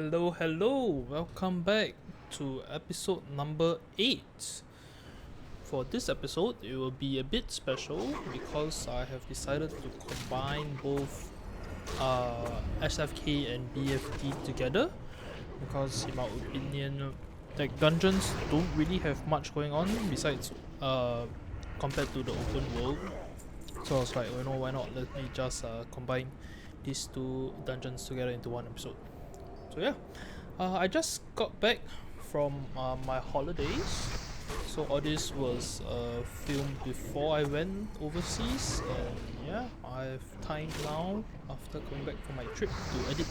Hello, welcome back to episode number 8. For this episode, it will be a bit special because I have decided to combine both SFK and BFD together because, in my opinion, like dungeons don't really have much going on besides compared to the open world. So I was like, why not? Let me just combine these two dungeons together into one episode. So yeah, I just got back from my holidays. So all this was filmed before I went overseas, and yeah, I have time now after coming back from my trip to edit.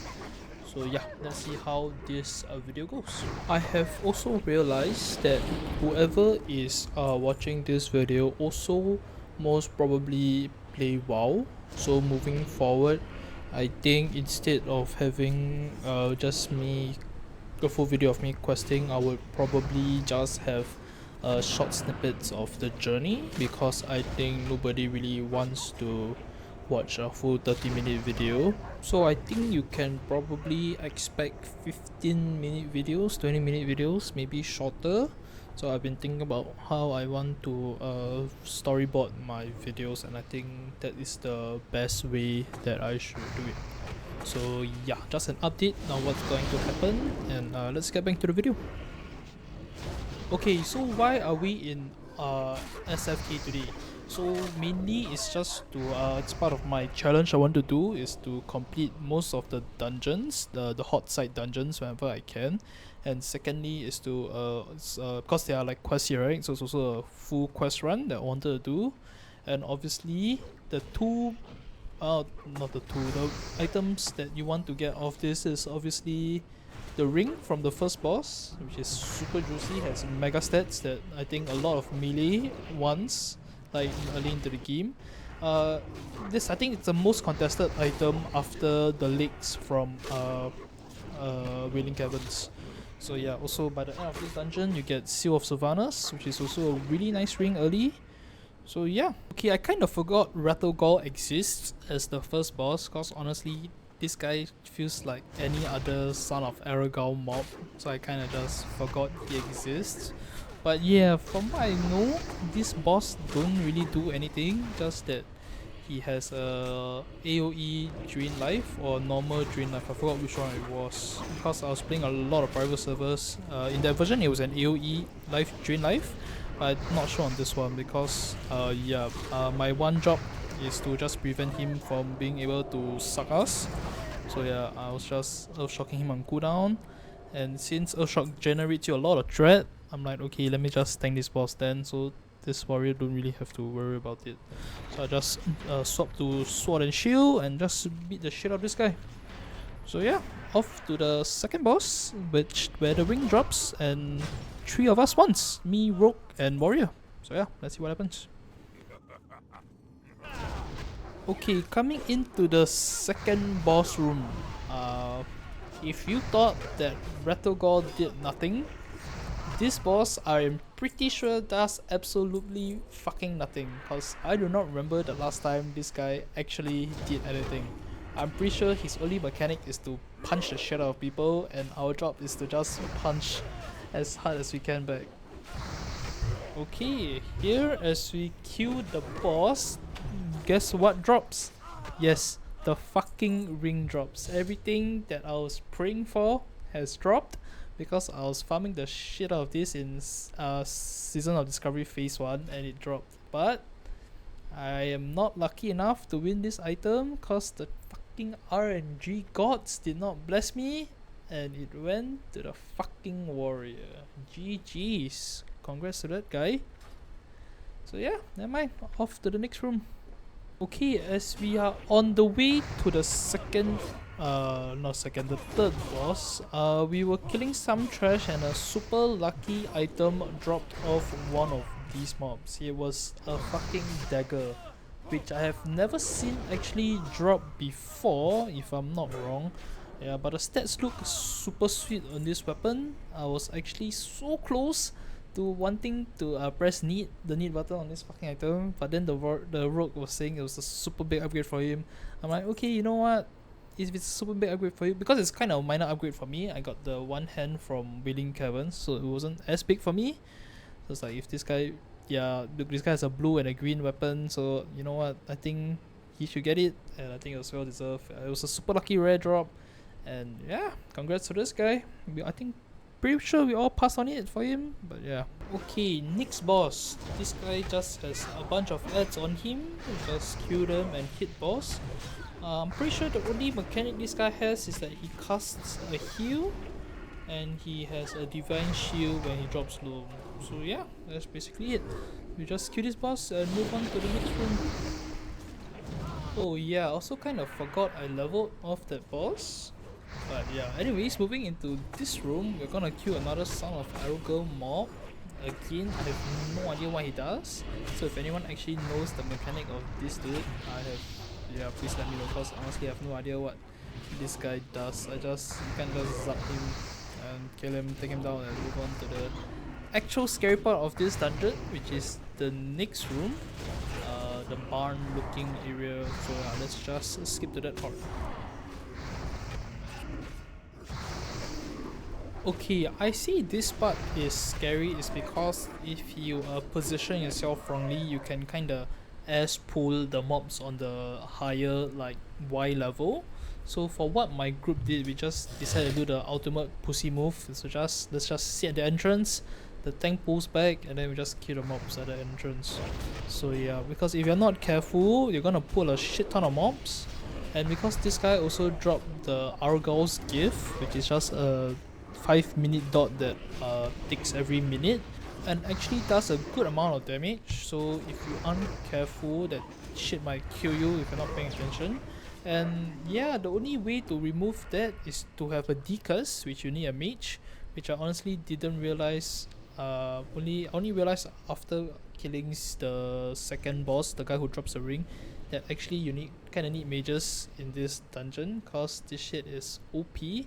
So yeah, let's see how this video goes. I have also realized that whoever is watching this video also most probably play WoW. So moving forward, I think instead of having just me a full video of me questing, I would probably just have short snippets of the journey because I think nobody really wants to watch a full 30-minute video. So I think you can probably expect 15-minute videos, 20-minute videos, maybe shorter. So I've been thinking about how I want to storyboard my videos, and I think that is the best way that I should do it. So yeah, just an update on what's going to happen, and let's get back to the video. Okay, so why are we in SFK today? So mainly it's just to it's part of my challenge I want to do is to complete most of the dungeons, the hot site dungeons whenever I can. And secondly is to because they are like quests here, right? So it's also a full quest run that I wanted to do. And obviously the two not the two, the items that you want to get off this is obviously the ring from the first boss, which is super juicy, has mega stats that I think a lot of melee wants, like early into the game. This I think it's the most contested item after the legs from Wailing Caverns. So yeah, also by the end of this dungeon you get Seal of Sylvanas, which is also a really nice ring early. So yeah, okay, I kind of forgot Rattlegall exists as the first boss, cause honestly, this guy feels like any other son of Aragorn mob, so I kind of just forgot he exists. But yeah, from what I know, this boss don't really do anything, just that he has a AoE drain life or normal drain life. I forgot which one it was because I was playing a lot of private servers. In that version, it was an AoE life drain life. But I'm not sure on this one because my one job is to just prevent him from being able to suck us. So yeah, I was just Earthshocking him on cooldown, and since Earthshock generates you a lot of threat, I'm like, okay, let me just tank this boss then, so this warrior don't really have to worry about it. So I just swap to sword and shield and just beat the shit out of this guy. So yeah, off to the second boss, where the ring drops and 3 of us once, me, rogue, and warrior. So yeah, let's see what happens. Okay, coming into the second boss room. If you thought that Rattlegall did nothing, this boss I am pretty sure does absolutely fucking nothing, cause I do not remember the last time this guy actually did anything. I'm pretty sure his only mechanic is to punch the shit out of people, and our job is to just punch as hard as we can back. Okay, here as we kill the boss, guess what drops? Yes, the fucking ring drops. Everything that I was praying for has dropped because I was farming the shit out of this in Season of Discovery Phase 1 and it dropped. But I am not lucky enough to win this item because the fucking RNG gods did not bless me and it went to the fucking warrior. GG's. Congrats to that guy. So yeah, never mind. Off to the next room. Okay, as we are on the way to the the third boss, we were killing some trash and a super lucky item dropped off one of these mobs. It was a fucking dagger, which I have never seen actually drop before, if I'm not wrong. Yeah, but the stats look super sweet on this weapon. I was actually so close to wanting to press the need button on this fucking item, but then the rogue was saying it was a super big upgrade for him. I'm like, okay, you know what? if it's a super big upgrade for you, because it's kind of a minor upgrade for me. I got the one hand from Wailing Caverns, so it wasn't as big for me. So it's like, if this guy, yeah, look, this guy has a blue and a green weapon, so you know what, I think he should get it, and I think it was well deserved. It was a super lucky rare drop, and yeah, congrats to this guy. I think pretty sure we all passed on it for him, but yeah. Okay, next boss. This guy just has a bunch of ads on him. Just kill them and hit boss. I'm pretty sure the only mechanic this guy has is that he casts a heal, and he has a divine shield when he drops low. So yeah, that's basically it. We just kill this boss and move on to the next room. Oh yeah, I also kind of forgot I leveled off that boss. But yeah, anyways, moving into this room, we're gonna kill another Son of Arrogal mob. Again, I have no idea what he does. So if anyone actually knows the mechanic of this dude, yeah, please let me know, because honestly I have no idea what this guy does. You can just zap him and kill him, take him down, and move on to the actual scary part of this dungeon, which is the next room, the barn looking area. So yeah, let's just skip to that part. Okay, I see this part is scary is because if you position yourself wrongly, you can kinda ass pull the mobs on the higher like Y level. So for what my group did, we just decided to do the ultimate pussy move. So let's just sit at the entrance, the tank pulls back, and then we just kill the mobs at the entrance. So yeah, because if you're not careful, you're gonna pull a shit ton of mobs. And because this guy also dropped the Argal's gift, which is just a 5-minute dot that ticks every minute, and actually does a good amount of damage. So if you aren't careful, that shit might kill you if you're not paying attention. And yeah, the only way to remove that is to have a decus, which you need a mage, which I honestly didn't realize. Only realized after killing the second boss, the guy who drops the ring, that actually you kinda need mages in this dungeon, cause this shit is OP.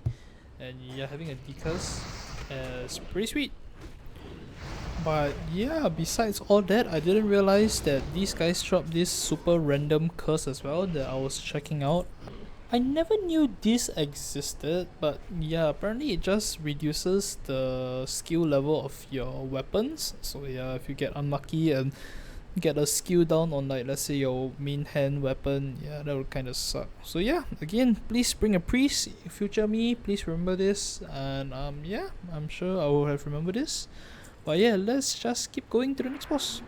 And yeah, having a decus is pretty sweet. But yeah, besides all that, I didn't realize that these guys dropped this super random curse as well that I was checking out. I never knew this existed, but yeah, apparently it just reduces the skill level of your weapons. So yeah, if you get unlucky and get a skill down on, like, let's say your main hand weapon, yeah, that would kind of suck. So yeah, again, please bring a priest. Future me, please remember this. And yeah, I'm sure I will have remembered this. But yeah, let's just keep going to the next boss.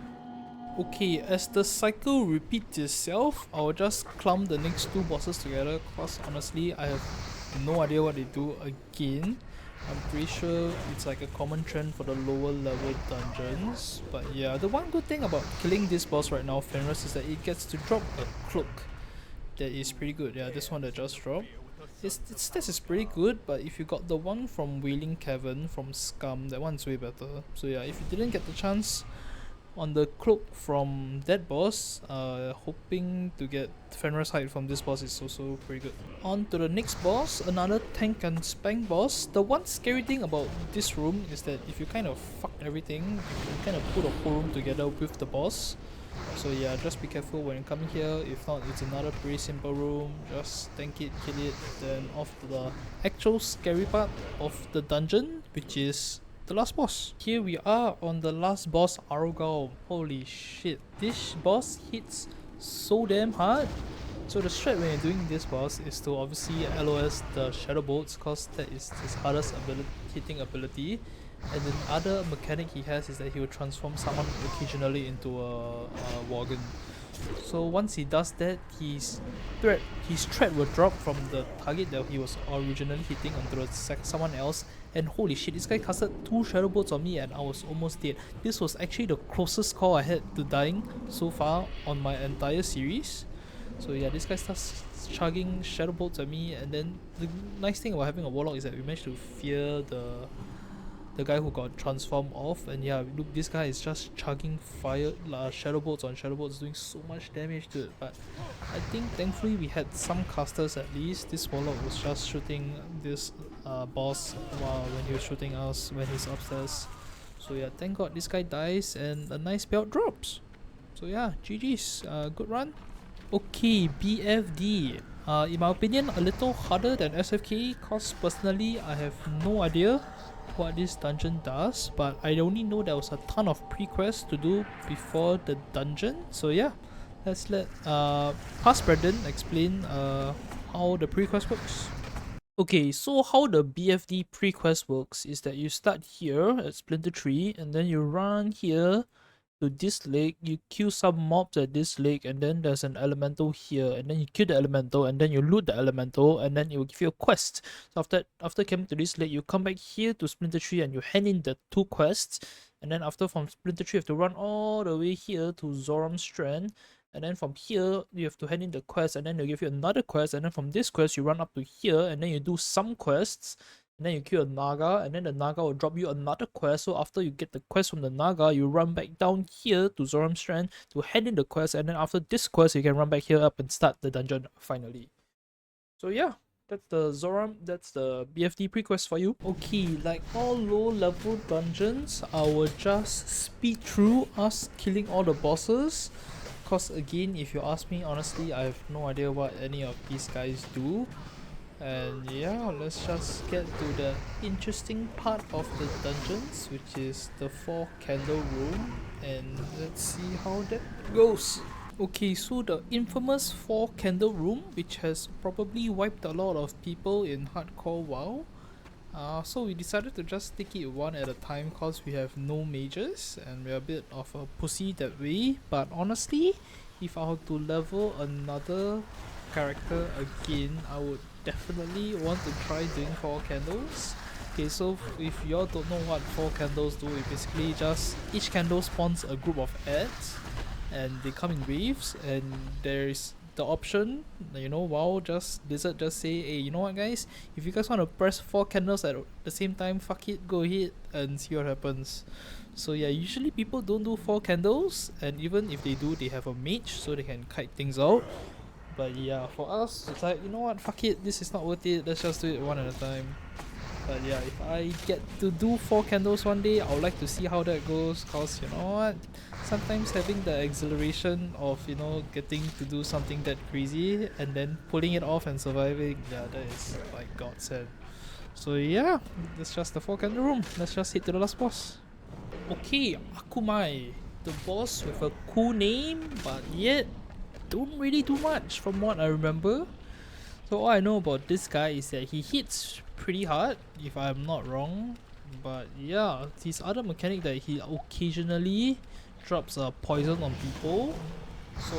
Okay, as the cycle repeats itself, I'll just clump the next two bosses together, cause honestly I have no idea what they do again. I'm pretty sure it's like a common trend for the lower level dungeons. But yeah, the one good thing about killing this boss right now, Fenris, is that it gets to drop a cloak. That is pretty good. Yeah, this one that just dropped. Its stats is pretty good, but if you got the one from Wailing Cavern from Scum, that one's way better. So yeah, if you didn't get the chance on the cloak from that boss, hoping to get Fenris hide from this boss is also pretty good. On to the next boss, another tank and spank boss. The one scary thing about this room is that if you kind of fuck everything, you can kind of put a whole room together with the boss. So yeah, just be careful when you come here. If not, it's another pretty simple room. Just tank it, kill it, then off to the actual scary part of the dungeon, which is the last boss. Here we are on the last boss, Argal. Holy shit, this boss hits so damn hard. So the strat when you're doing this boss is to obviously LOS the Shadow Bolts, cause that is his hardest hitting ability. And the other mechanic he has is that he will transform someone occasionally into a Worgen. So once he does that, his threat will drop from the target that he was originally hitting onto someone else. And holy shit, this guy casted 2 Shadow Bolts on me and I was almost dead. This was actually the closest call I had to dying so far on my entire series. So yeah, this guy starts chugging Shadow Bolts at me, and then the nice thing about having a Warlock is that we managed to fear the guy who got transformed off. And yeah, look, this guy is just chugging Shadow Bolts on Shadow Bolts, doing so much damage to it. But I think thankfully we had some casters at least. This Warlock was just shooting this boss when he was shooting us when he's upstairs. So yeah, thank god this guy dies and a nice belt drops. So yeah, GG's, good run. Okay, BFD. In my opinion, a little harder than SFK, cause personally I have no idea what this dungeon does, but I only know there was a ton of pre-quests to do before the dungeon. So yeah, let's let past Brendan explain how the pre-quest works. Okay, so how the BFD pre-quest works is that you start here at Splinter Tree and then you run here to this lake, you kill some mobs at this lake, and then there's an elemental here, and then you kill the elemental, and then you loot the elemental, and then it will give you a quest. So after coming to this lake, you come back here to Splinter Tree and you hand in the 2 quests, and then after from Splinter Tree you have to run all the way here to Zoram Strand, and then from here you have to hand in the quest, and then they'll give you another quest, and then from this quest you run up to here, and then you do some quests, and then you kill a Naga, and then the Naga will drop you another quest. So after you get the quest from the Naga, you run back down here to Zoram Strand to hand in the quest, and then after this quest, you can run back here up and start the dungeon finally. So yeah, that's the BFD pre-quest for you. Okay, like all low level dungeons, I will just speed through us killing all the bosses. Cause again, if you ask me honestly, I have no idea what any of these guys do. And yeah, let's just get to the interesting part of the dungeons, which is the 4 candle room, and let's see how that goes. Okay, so the infamous 4 candle room, which has probably wiped a lot of people in hardcore WoW. So we decided to just take it one at a time cause we have no mages and we're a bit of a pussy that way. But honestly, if I were to level another character again, I would definitely want to try doing 4 candles. Okay, so if y'all don't know what 4 candles do, it basically just each candle spawns a group of ads and they come in waves, and there's the option, you know, wow, Blizzard just say, hey, you know what guys, if you guys want to press 4 candles at the same time, fuck it, go ahead and see what happens. So yeah, usually people don't do 4 candles, and even if they do, they have a mage so they can kite things out. But yeah, for us, it's like, you know what, fuck it, this is not worth it, let's just do it one at a time. But yeah, if I get to do 4 candles one day, I would like to see how that goes, cause you know what, sometimes having the exhilaration of, you know, getting to do something that crazy and then pulling it off and surviving, yeah, that is like godsend. So yeah, that's just the 4 candle room. Let's just hit to the last boss. Okay, Akumai, the boss with a cool name, but yet don't really do much from what I remember. So all I know about this guy is that he hits pretty hard, if I'm not wrong. But yeah, his other mechanic that he occasionally drops poison on people. So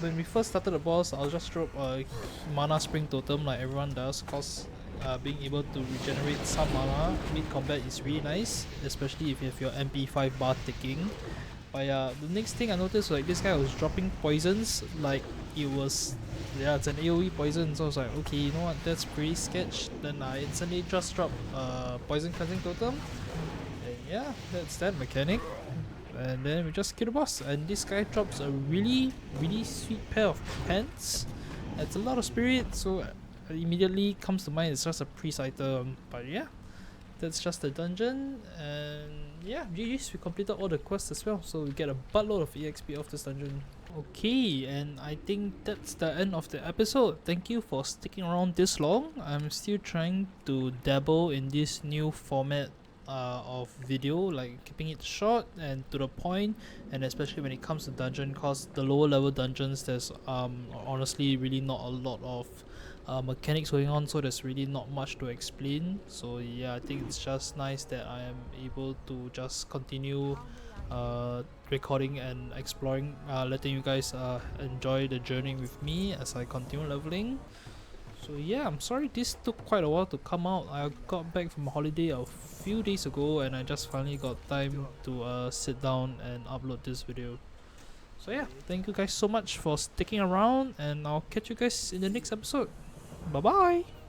when we first started the boss, I'll just drop a mana spring totem like everyone does, cause being able to regenerate some mana mid-combat is really nice, especially if you have your MP5 bar ticking. But yeah, the next thing I noticed, like, this guy was dropping poisons like it was, yeah, it's an AoE poison. So I was like, okay, you know what, that's pretty sketch. Then I instantly just drop poison cleansing totem, and yeah, that's that mechanic. And then we just kill the boss, and this guy drops a really sweet pair of pants. It's a lot of spirit, so it immediately comes to mind it's just a priest item. But yeah, that's just the dungeon, and yeah, GG's, we completed all the quests as well, so we get a buttload of EXP off this dungeon. Okay, and I think that's the end of the episode. Thank you for sticking around this long. I'm still trying to dabble in this new format of video, like keeping it short and to the point, and especially when it comes to dungeon, cause the lower level dungeons there's honestly really not a lot of mechanics going on, so there's really not much to explain. So yeah, I think it's just nice that I am able to just continue recording and exploring, letting you guys enjoy the journey with me as I continue leveling. So yeah, I'm sorry this took quite a while to come out. I got back from holiday a few days ago and I just finally got time to sit down and upload this video. So yeah, thank you guys so much for sticking around, and I'll catch you guys in the next episode. Bye bye!